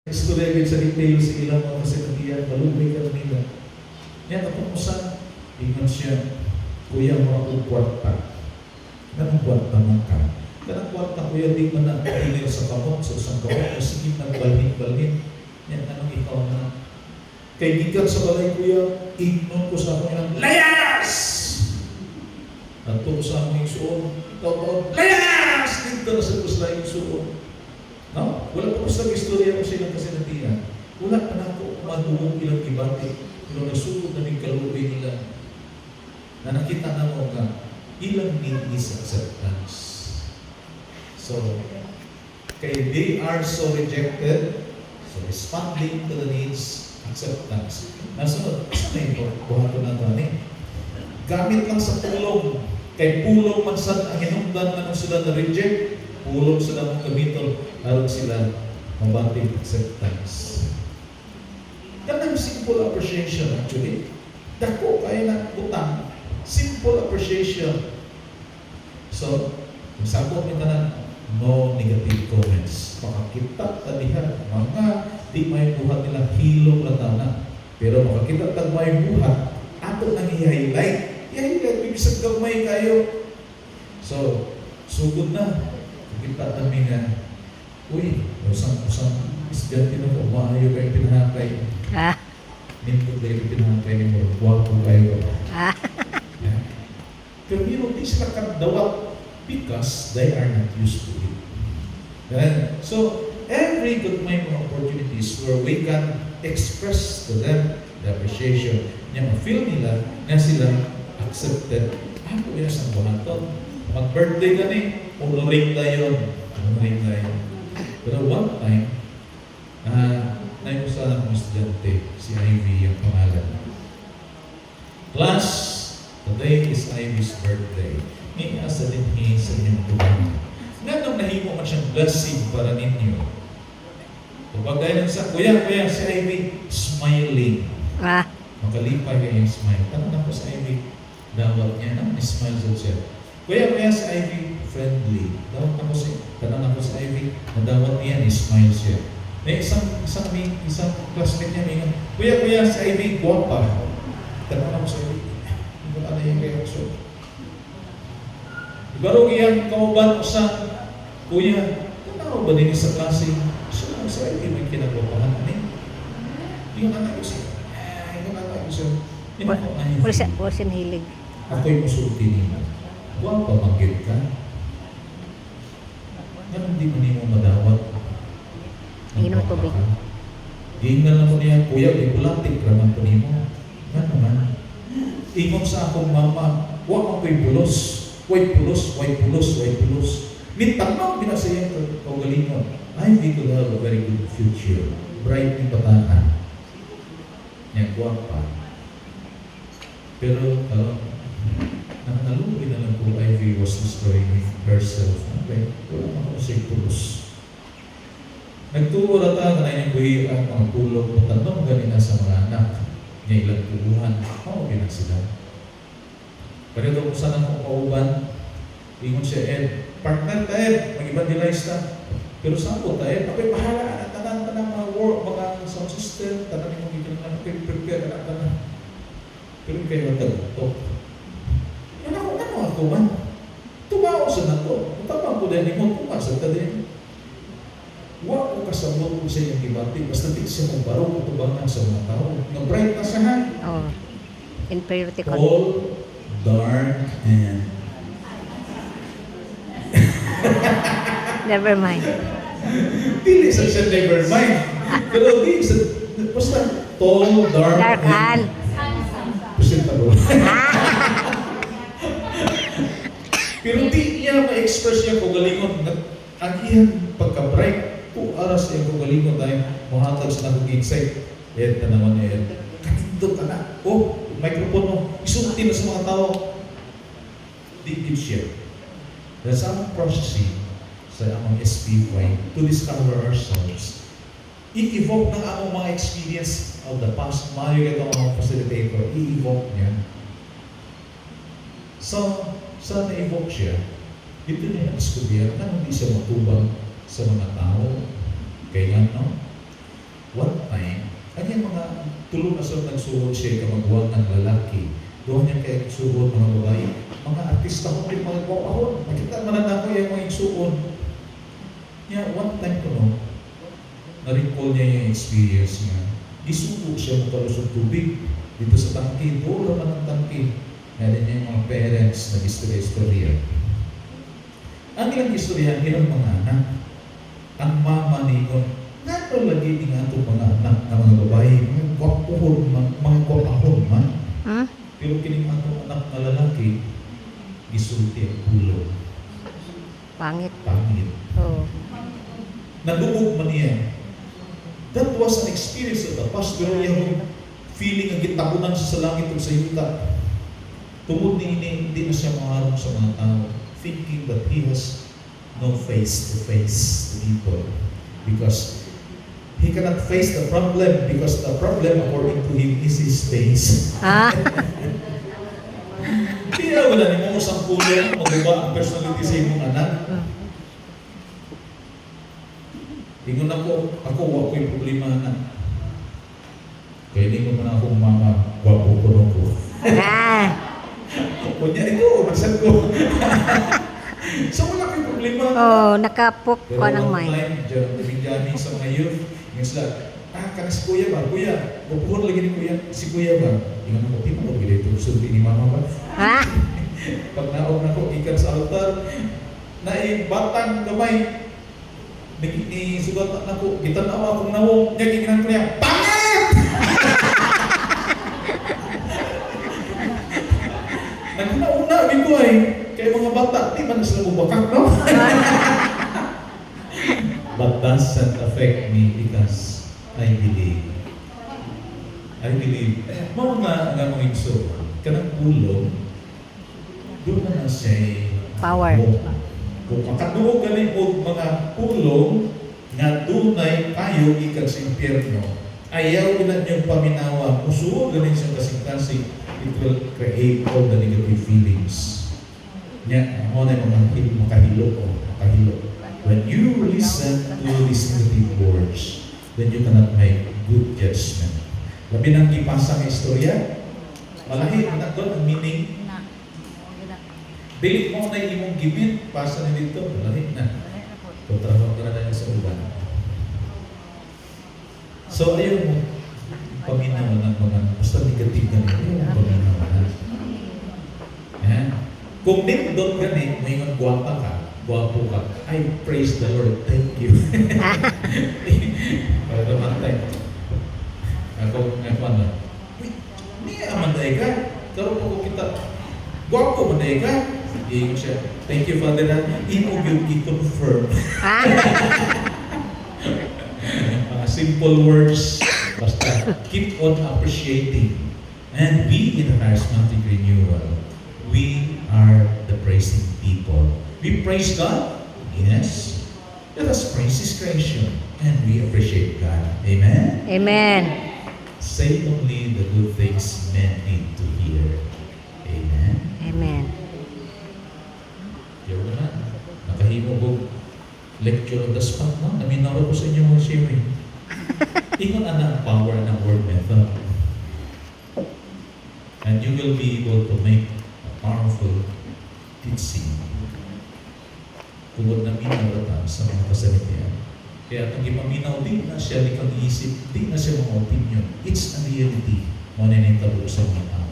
Istorya gid sa detail sa ilang mga kasinatian, balubay ka nila. Yan, ako mo sa ingat siya, kuya mga kong kwarta. Ganang kwarta man ka. Ganang kwarta kuya, di man na pinil sa kamot, sa isang kamot, o sige nagbalhin-balhin. Yan, anong ikaw na. Kay gikan sa balay kuya, ignon ko sa ako ng layas! At ito sa aming suon, taon-taon, layas! Dito na sa kusla yung suon. No? Wala pa ko sa istorya ko silang kasinatian. Wala pa na ako maduong ilang ibati. Pero nasugod na may kalubay nila. Na nakita na mo nga, ilang need is acceptance. So, kay they are so rejected, so responding to the needs, acceptance. Nasunod, saan na ito? Buhat ko na ito. Gamit lang sa pulong. Kay pulong man sa ang hinungdan na sila na-reject, pulong sila mong gamiton, aron sila mabanting acceptance. Yan ang simple appreciation actually. Dako kaya na utang. Simple appreciation. So, kung sabot nito na, no negative comments. Makakita talihan. Mga di may buhat nila hilong na tana. Pero makakita tag may buhat, ato nang i-highlight. I-highlight, bibisag gamay kayo. So, sugod na. Kita namin nga, uy, usang estudyante na po, maayo kayo pinahakay. Minto kayo pinahakay ni mo, wapo kayo. Yeah. Pero di sila kadawat because they are not used to it. Yeah. So, every good may mga opportunities where we can express to them the appreciation niya, ma-feel nila na sila accepted. Ako yun sa buhaton. Mag-birthday ka ni, unuring na yun. Unuring na yun. Pero one time, naimusta ng estudyante, si Ivy ang pangalan. Class, today is Ivy's birthday. Iniasa din niya sa inyong tuwan. Nga nung nahimo man siyang blessing para ninyo. Kapag lang sa, kuya, si Ivy, smiling. Makalipay kayo yung smile. Tanong ako sa Ivy, dawat niya na, smile siya. Kuya si Ivy, friendly. Dawat ako sa Ivy, nadawat niya, smile siya. May isang classmate niya, may kuya si Ivy, guwapa. Tanong ako sa Ivy, hindi ko na yung reaction. Ibaro kaya kauban sa kuya, tanong ba din sa klase? So, sa Ivy, may kinagwapahan. Yung anak ko siya. Wala siyang hilig. Ako'y musulti niya. Huwag pamanggit ka. Ganun di man mo madawat. Inom tubig. Gingan lang ko niya, kuya, di bulatik raman ko niyo. Ganun man. Ingon sa akong mama, huwag ako'y pulos. Huwag pulos. Mintanong pinasayang kaugalingon. I think you'll have a very good future. Bright yung bataan. Yan, guwapa. Pero, naluloy na lang po Ivy was destroying herself. Okay? Wala naman ako sa'yo pulos. Nagtuo na ta na yung buhi ang mga tulog o tanong ganina sa mga anak niya ilang tubuhan. Oo, gina sila. Pero ito kung saan ang kauban, ingon siya, partner ka, mag-evangelize na. Pero saan po tayo? Ako'y bahala, tanang mga work, mga sound system, tanang yung mga ako'y prepare, tanang. Pero kayo nagtagutok. Yan ako man. Tumaw sa nato. Tapang ko din mo, pumasag ka din. Huwag ko kasabot ko sa iyong ibati. Basta di siya mong baro kung tubangan sa mga tao. Nag-bright na siya ha? Oo. Inferiority complex. All dark and... Never mind. Dili sa siya never mind. Pero di sa... Basta tall, dark and... Presentable. Pero di niya ma-express niya kagalingon. Ang iyang pagka-bright, 2 oras niya kagalingon dahil mahatag sa nakong insight. Na naman kanindot ka na. Microphone mo. Isulti na sa mga tao. Di give share. There's some processing sa among SPY to discover ourselves. I-evoke ng among mga experience of the past. Mario itong mga facilitator. I-evoke niya. So, sa na-evoke siya, dito niya na-discover na hindi siya matubang sa mga tao. Kaya no? tulong na sa nagsuod siya kamagwang ng lalaki. Doon niya kaya igsuod mga babae. Mga artista ko rin mga kwapahon. Makita man na ako yung mga igsuod. Niya, one time ko no, na-recall niya yung experience niya. Isuko siya makalusog tubig dito sa tangke. Doon naman ang tangke. Meron niya yung mga parents na istorya-istorya. Ang ilang istorya, ilang mga anak. Ang mama ninyo, nato lagi ni nga itong mga anak na mga babae, mga kwapahon, mga kwapahon man. Hmm? Pero kining atong anak na lalaki, gisulti ang ulo, Pangit. pangit. Oo. Nalubog man niya. That was an experience of the pastor. Yung feeling ang gitabunan sa langit o sa yuta. Tungod ni hindi na siya maharap sa mga tao, thinking that he has no face to face to people. Because he cannot face the problem because the problem according to him is his face. Ah? Kaya wala ni mo usang kulong, magbuba ang personality sa imong anak. Ingon ako wa ko'y problema na. Kaya di ko man akong mga gwapo ko ko. Ah. Kunya ito, magsan ko. So wala ko'y problema. Oh, nakapok Pero ko ng one may. time, dyan sa mga youth, yung sila, kana si kuya ba? Kuya, bupuhon lagi ni kuya, si kuya ba? Ingon ako, di mo ko ito, sulti ni mama ba? Ah? Pag naog na ko, ikan sa altar, na batang gamay, ni sugat na ko, gitanawa akong nawong, niya giginan ko niya, pangit! Nagkinauna, ko ay, kaya mga bata, di man sila bubakak, no? But doesn't affect me because I believe. I believe. Mga nga mga igso, kanang ulo, doon na siya Power. kung makatuog galing mo mga pulong nga dunay kayo ikan sa impyerno, ayaw ilan yung paminawa, musuog galing siya kasing-kasing, it will create all the negative feelings. Nya, mo na yung mga makahilo o makahilo. When you listen to these negative words, then you cannot make good judgment. Labi ng ipasa ng istorya, malahi na doon ang meaning. Dili mo na imong gimit, pasa na dito, malahi na. Kontrabaho ka na sa uban. So ayaw mo paminawan ng mga basta negative ka nila, ayaw mo paminawan. Kung nindot ka ni, may mga guwapa ka, guwapo ka, I praise the Lord, thank you. Para naman tayo. Ako, ano, may amanday ka, karoon ko kita, guwapo manday ka, iyon siya, thank you Father, imo yung i-confirm. Simple words, basta keep on appreciating and be in a charismatic renewal. We are the praising people. We praise God, yes. Let us praise His creation and we appreciate God. Amen? Amen. Say only the good things men need to hear. Amen? Amen. Yung na, nakahimo ko lecture on the spot, no? Naminawa ko sa inyo mga sharing. Ingon na ang power ng word method. And you will be able to make a powerful teaching. Tungod na minaw sa mga kasalitian. Kaya itong ipaminaw, di na siya likang isip, di na siya mga opinion. It's a reality. Muna na yung tabo sa mga tao.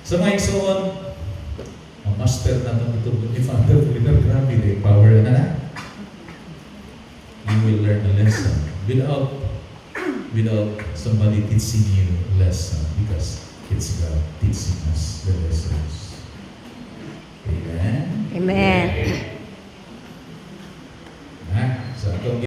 Sa mga igsoon, ang master na itong itulog ni Father Willer, grabe din, power na na. You will learn a lesson without somebody teaching you a lesson because it's God teaching us the lessons. Amen? Amen.